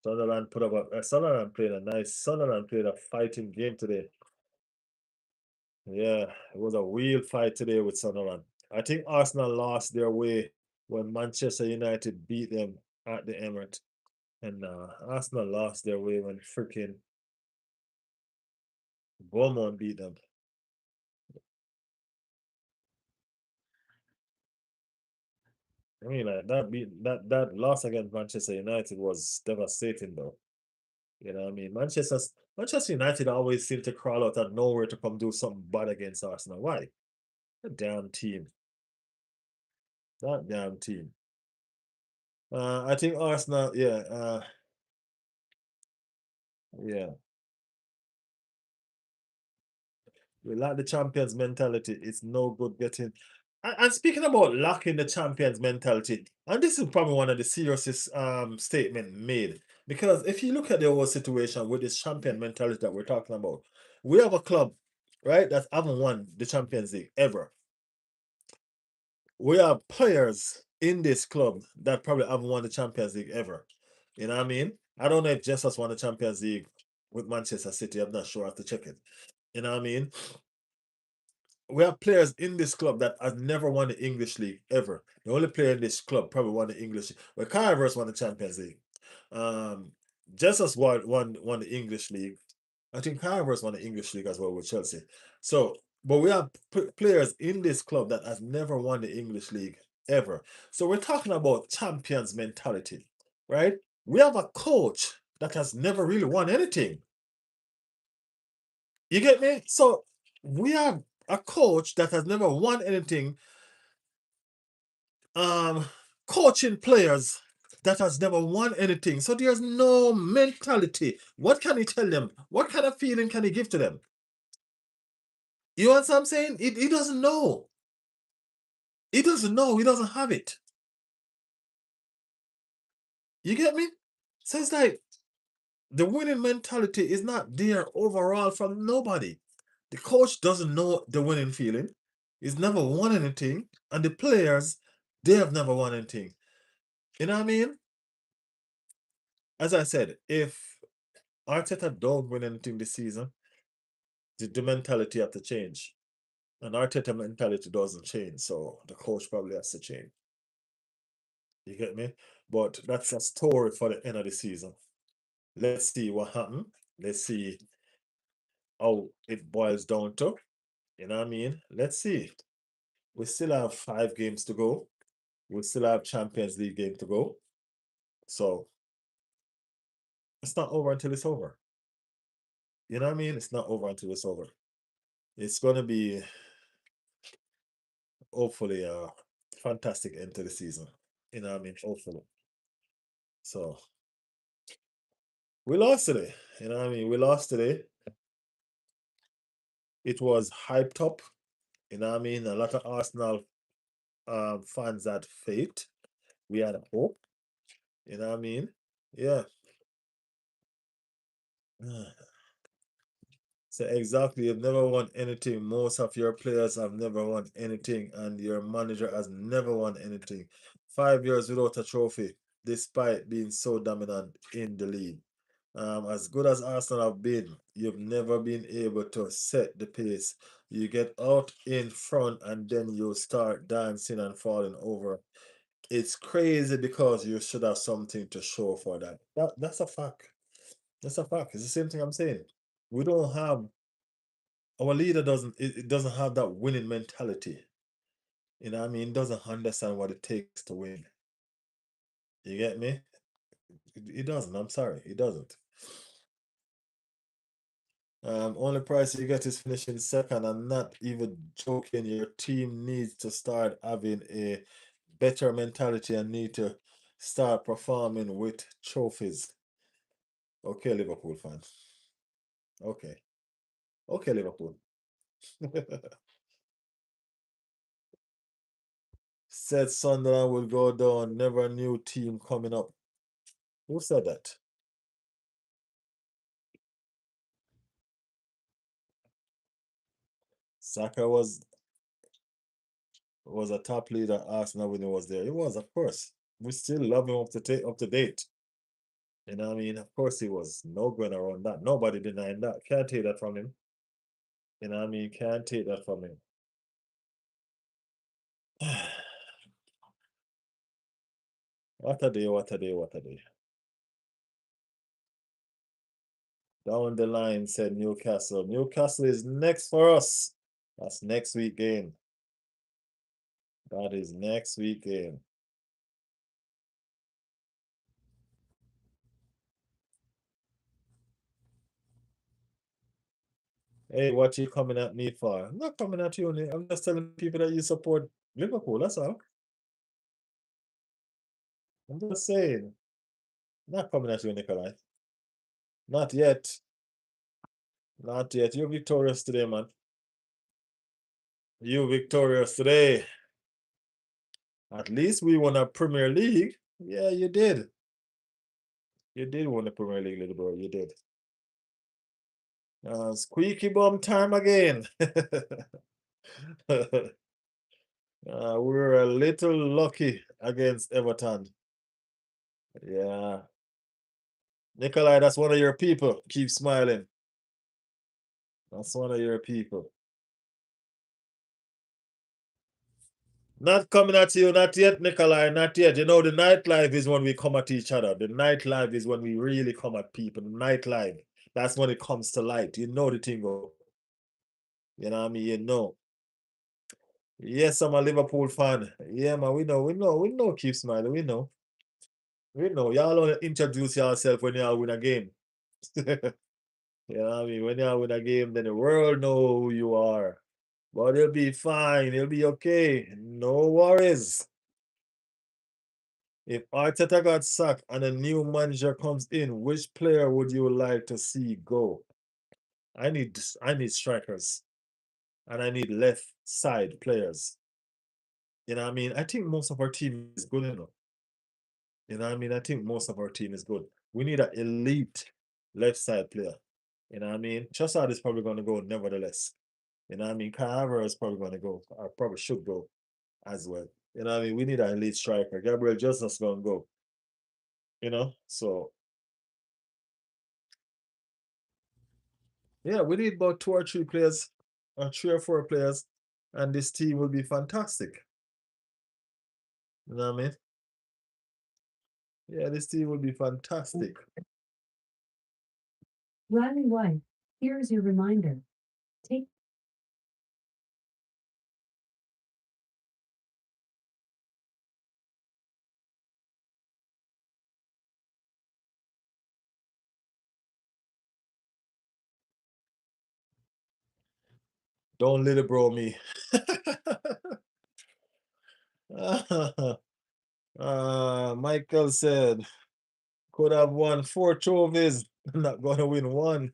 Sunderland played a nice Sunderland played a fighting game today. Yeah, it was a real fight today with Sunderland. I think Arsenal lost their way when Manchester United beat them at the Emirates. And Arsenal lost their way when freaking Bournemouth beat them. I mean, like that loss against Manchester United was devastating, though. You know what I mean? Manchester United always seem to crawl out of nowhere to come do something bad against Arsenal. Why? The damn team. That damn team. I think Arsenal, yeah. We like the champions mentality. It's no good getting And speaking about lacking the champions mentality, and this is probably one of the seriousest statement made. Because if you look at the whole situation with this champion mentality that we're talking about, we have a club, right, that haven't won the Champions League ever. We have players in this club that probably haven't won the Champions League ever. You know what I mean? I don't know if Jesus won the Champions League with Manchester City. I'm not sure. I have to check it. You know what I mean? We have players in this club that has never won the English League ever. The only player in this club probably won the English. Well, Kai Havertz won the Champions League. Um, Jesus won the English League. I think Kai Havertz won the English League as well with Chelsea. So, but we have players in this club that has never won the English League ever. So we're talking about champions mentality, right? We have a coach that has never really won anything. You get me? So we have a coach that has never won anything, um, coaching players that has never won anything. So there's no mentality. What can he tell them? What kind of feeling can he give to them? You know what I'm saying? He doesn't know. He doesn't know. He doesn't have it. You get me? So it's like the winning mentality is not there overall from nobody. The coach doesn't know the winning feeling. He's never won anything. And the players, they have never won anything. You know what I mean? As I said, if Arteta don't win anything this season, the mentality have to change. And Arteta mentality doesn't change, so the coach probably has to change. You get me? But that's a story for the end of the season. Let's see what happens. Let's see how it boils down to. You know what I mean? Let's see. We still have 5 games to go. We still have Champions League game to go. So it's not over until it's over. You know what I mean? It's not over until it's over. It's gonna be hopefully a fantastic end to the season. You know what I mean? Hopefully. So we lost today. You know what I mean? We lost today. It was hyped up. You know what I mean? A lot of Arsenal fans had faith. We had hope. You know what I mean? Yeah. So exactly, you've never won anything. Most of your players have never won anything, and your manager has never won anything. 5 years without a trophy, despite being so dominant in the league. As good as Arsenal have been, you've never been able to set the pace. You get out in front and then you start dancing and falling over. It's crazy because you should have something to show for that. That's a fact. That's a fact. It's the same thing I'm saying. We don't have our leader doesn't it doesn't have that winning mentality. You know what I mean? Doesn't understand what it takes to win. You get me? He doesn't. I'm sorry. He doesn't. Only price you get is finishing second. I'm not even joking. Your team needs to start having a better mentality and need to start performing with trophies. Okay, Liverpool fans. Okay. Okay, Liverpool. Said Sunderland will go down. Never new team coming up. Who said that? Saka was a top leader at Arsenal when he was there. He was, of course. We still love him up to date. You know what I mean? Of course he was. No going around that. Nobody denying that. Can't take that from him. You know what I mean? Can't take that from him. What a day, what a day, what a day. Down the line said Newcastle. Newcastle is next for us. That's next week game. That is next week game. Hey, what you coming at me for? I'm not coming at you. I'm just telling people that you support Liverpool. That's all. I'm just saying. Not coming at you, Nikolai. Not yet. Not yet. You're victorious today, man. You victorious today. At least we won a Premier League. Yeah, you did. You did win the Premier League, little bro. You did. Squeaky bum time again. We were a little lucky against Everton. Yeah. Nikolai, that's one of your people. Keep smiling. That's one of your people. Not coming at you, not yet, Nikolai, not yet. You know, the nightlife is when we come at each other. The nightlife is when we really come at people. The nightlife, that's when it comes to light. You know the thing go. You know what I mean? You know. Yes, I'm a Liverpool fan. Yeah, man, we know, keep smiling. We know. We know. Y'all only introduce yourself when y'all win a game. You know what I mean? When y'all win a game, then the world know who you are. But it'll be fine. It'll be okay. No worries. If Arteta got sacked and a new manager comes in, which player would you like to see go? I need strikers and I need left side players. You know what I mean? I think most of our team is good enough. You know what I mean? I think most of our team is good. We need an elite left side player. You know what I mean? Trossard is probably going to go nevertheless. You know what I mean? Carver is probably going to go, or probably should go as well. You know what I mean? We need an elite striker. Gabriel Jesus's going to go. You know? So, yeah, we need about two or three players, or three or four players, and this team will be fantastic. You know what I mean? Yeah, this team will be fantastic. Riley White, here's your reminder. Take Don't little bro me. Michael said, could have won four trophies, not gonna win one.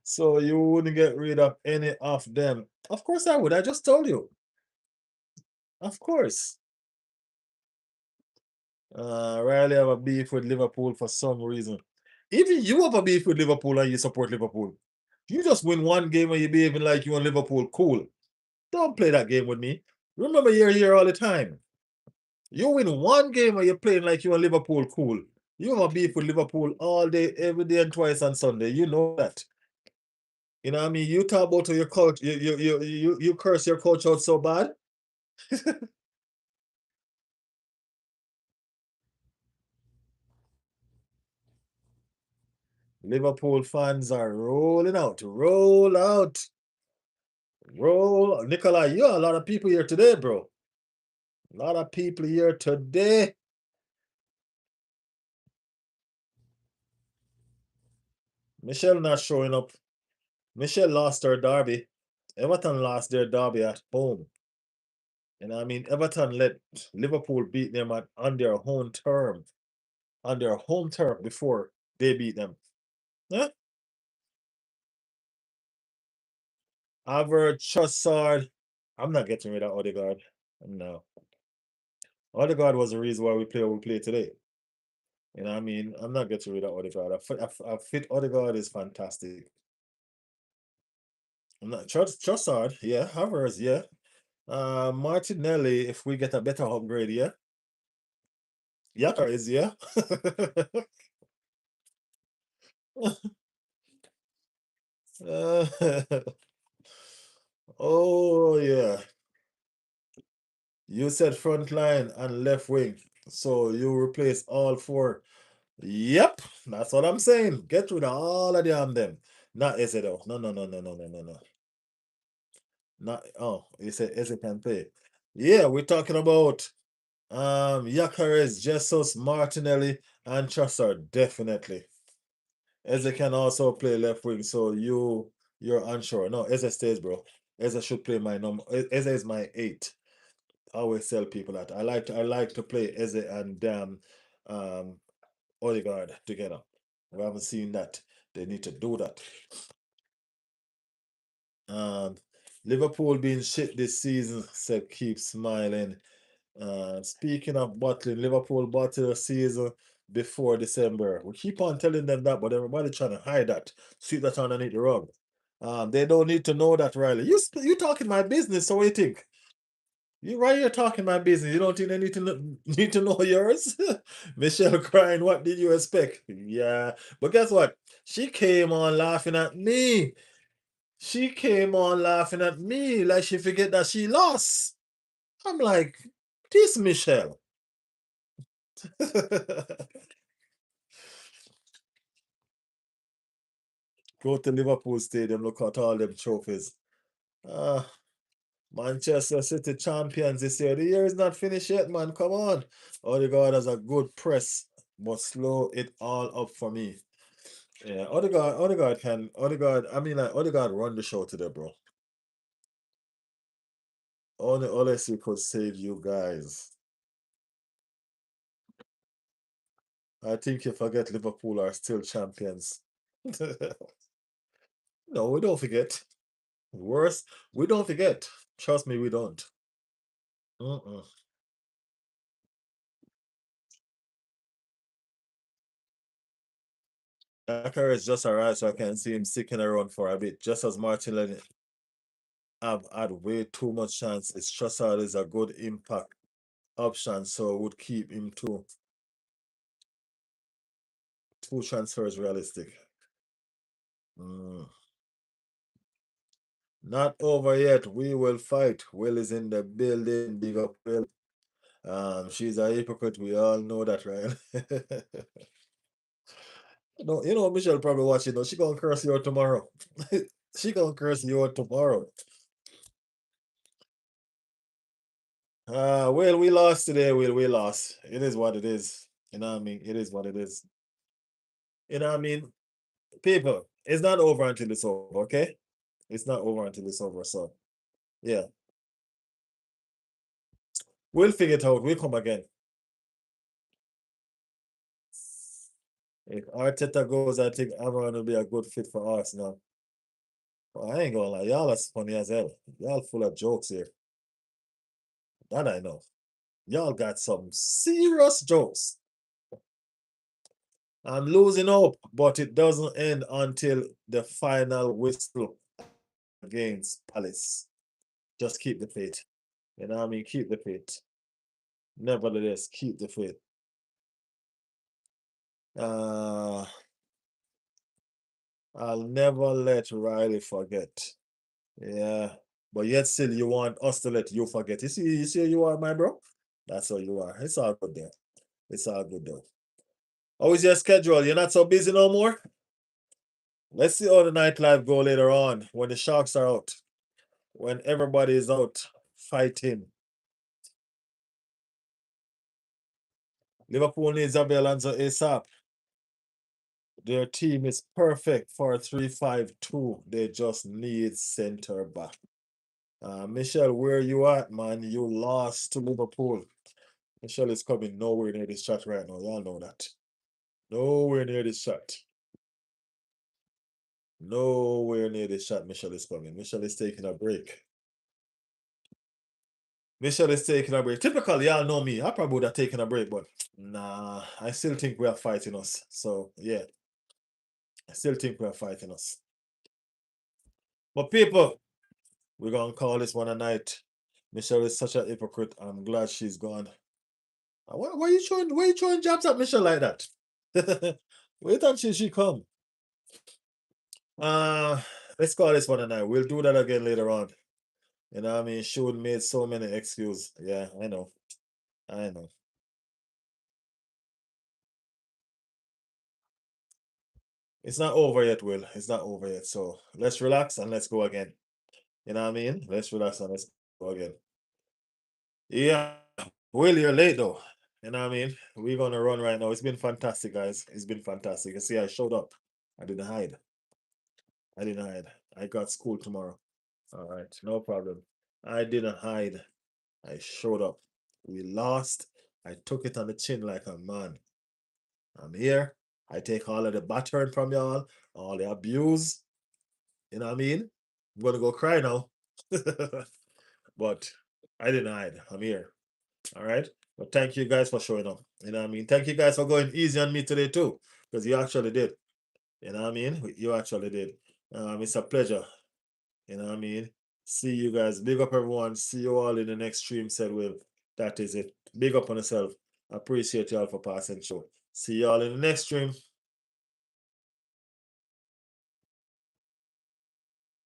So you wouldn't get rid of any of them. Of course I would. I just told you. Of course. Riley have a beef with Liverpool for some reason. Even you have a beef with Liverpool and you support Liverpool. You just win one game and you behaving like you want Liverpool. Cool. Don't play that game with me. Remember you're here all the time. You win one game and you're playing like you want Liverpool. Cool. You have a beef with Liverpool all day, every day, and twice on Sunday. You know that. You know what I mean? You talk about your coach, you curse your coach out so bad. Liverpool fans are rolling out. Roll out. Roll. Nikolai, you are a lot of people here today, bro. A lot of people here today. Michelle not showing up. Michelle lost her derby. Everton lost their derby at home. You know what I mean? Everton let Liverpool beat them on their home turf. On their home turf before they beat them. Huh? Average Trossard. I'm not getting rid of Odegaard. No. Odegaard was the reason why we play today. You know what I mean? I'm not getting rid of Odegaard. A fit Odegaard is fantastic. I'm not Trossard, yeah. Havertz, yeah. Martinelli, if we get a better upgrade, yeah. Yaka is, yeah. Uh, oh yeah. You said front line and left wing. So you replace all four. Yep, that's what I'm saying. Get rid of all of them. Not Eze though. No, no, no, no, no, no, no, no. Not you said Eze can play. Yeah, we're talking about Yacarez, Jesus, Martinelli, and Trossard, definitely. Eze can also play left wing, so you're unsure. No, Eze stays, bro. Eze should play my number. Eze is my 8. I always tell people that. I like to play Eze and um Odegaard together. We haven't seen that. They need to do that. Um Liverpool being shit this season, said keep smiling. Speaking of bottling, Liverpool bottle the season before December. We keep on telling them that, but everybody trying to hide that, sweep that underneath the rug. They don't need to know that, Riley. You talking my business, so what you think? You right here talking my business. You don't think they need to know yours? Michelle crying, what did you expect? Yeah. But guess what? She came on laughing at me. She came on laughing at me like she forget that she lost. I'm like, this Michelle. Go to Liverpool Stadium, look at all them trophies. Ah, Manchester City champions this year. The year is not finished yet, man. Come on. Odegaard has a good press, but slow it all up for me. Yeah, Odegaard, I mean, like, Odegaard run the show today, bro. Only Olesi could save you guys. I think you forget Liverpool are still champions. No, we don't forget. Worse, we don't forget. Trust me, we don't. Mm-mm. Dakar is just alright, so I can see him sticking around for a bit. Just as Martinelli have had way too much chances. Trossard is a good impact option, so would keep him to two transfers realistic. Mm. Not over yet. We will fight. Will is in the building. Big up Will. She's a hypocrite. We all know that, right? No, Michelle probably watching. Though she gonna curse you out tomorrow. She gonna curse you out tomorrow. Well, we lost today. Will we lost. It is what it is. You know what I mean? It is what it is. You know what I mean? People, it's not over until it's over. Okay, it's not over until it's over. So yeah, we'll figure it out. We'll come again. If Arteta goes, I think Amaran will be a good fit for Arsenal. Well, I ain't gonna lie, y'all are funny as hell. Y'all full of jokes here. That I know. Y'all got some serious jokes. I'm losing hope, but it doesn't end until the final whistle against Palace. Just keep the faith. You know what I mean? Keep the faith. Nevertheless, keep the faith. Uh, I'll never let Riley forget. Yeah. But yet still you want us to let you forget. You see you are, my bro? That's how you are. It's all good there. It's all good though. How is your schedule? You're not so busy no more? Let's see how the nightlife go later on when the sharks are out. When everybody is out fighting. Liverpool needs Abel Alonso ASAP. Their team is perfect for a 3-5-2. They just need center back. Michelle, where you at, man? You lost to Liverpool. Michelle is coming nowhere near this chat right now. Y'all know that. Nowhere near this chat. Nowhere near this chat. Michelle is coming. Michelle is taking a break. Michelle is taking a break. Typically, y'all know me. I probably would have taken a break, but nah, I still think we are fighting us. So yeah, I still think we are fighting us. But people, we're gonna call this one a night. Michelle is such a hypocrite. I'm glad she's gone. Why you throwing jabs at Michelle like that? Wait until she come. Uh let's call this one a night. We'll do that again later on. You know what I mean? She would made so many excuses. Yeah, I know. I know. It's not over yet, Will. It's not over yet. So let's relax and let's go again. You know what I mean? Let's relax and let's go again. Yeah. Will, you're late though. You know what I mean? We're gonna run right now. It's been fantastic, guys. It's been fantastic. You see, I showed up. I didn't hide. I didn't hide. I got school tomorrow. All right, no problem. I didn't hide. I showed up. We lost. I took it on the chin like a man. I'm here. I take all of the battering from y'all, all the abuse. You know what I mean? I'm gonna go cry now. But I didn't hide. I'm here. All right. But thank you guys for showing up. You know what I mean? Thank you guys for going easy on me today too. Because you actually did. You know what I mean? You actually did. It's a pleasure. You know what I mean? See you guys. Big up everyone. See you all in the next stream said with. That is it. Big up on yourself. Appreciate y'all for passing through. See y'all in the next stream.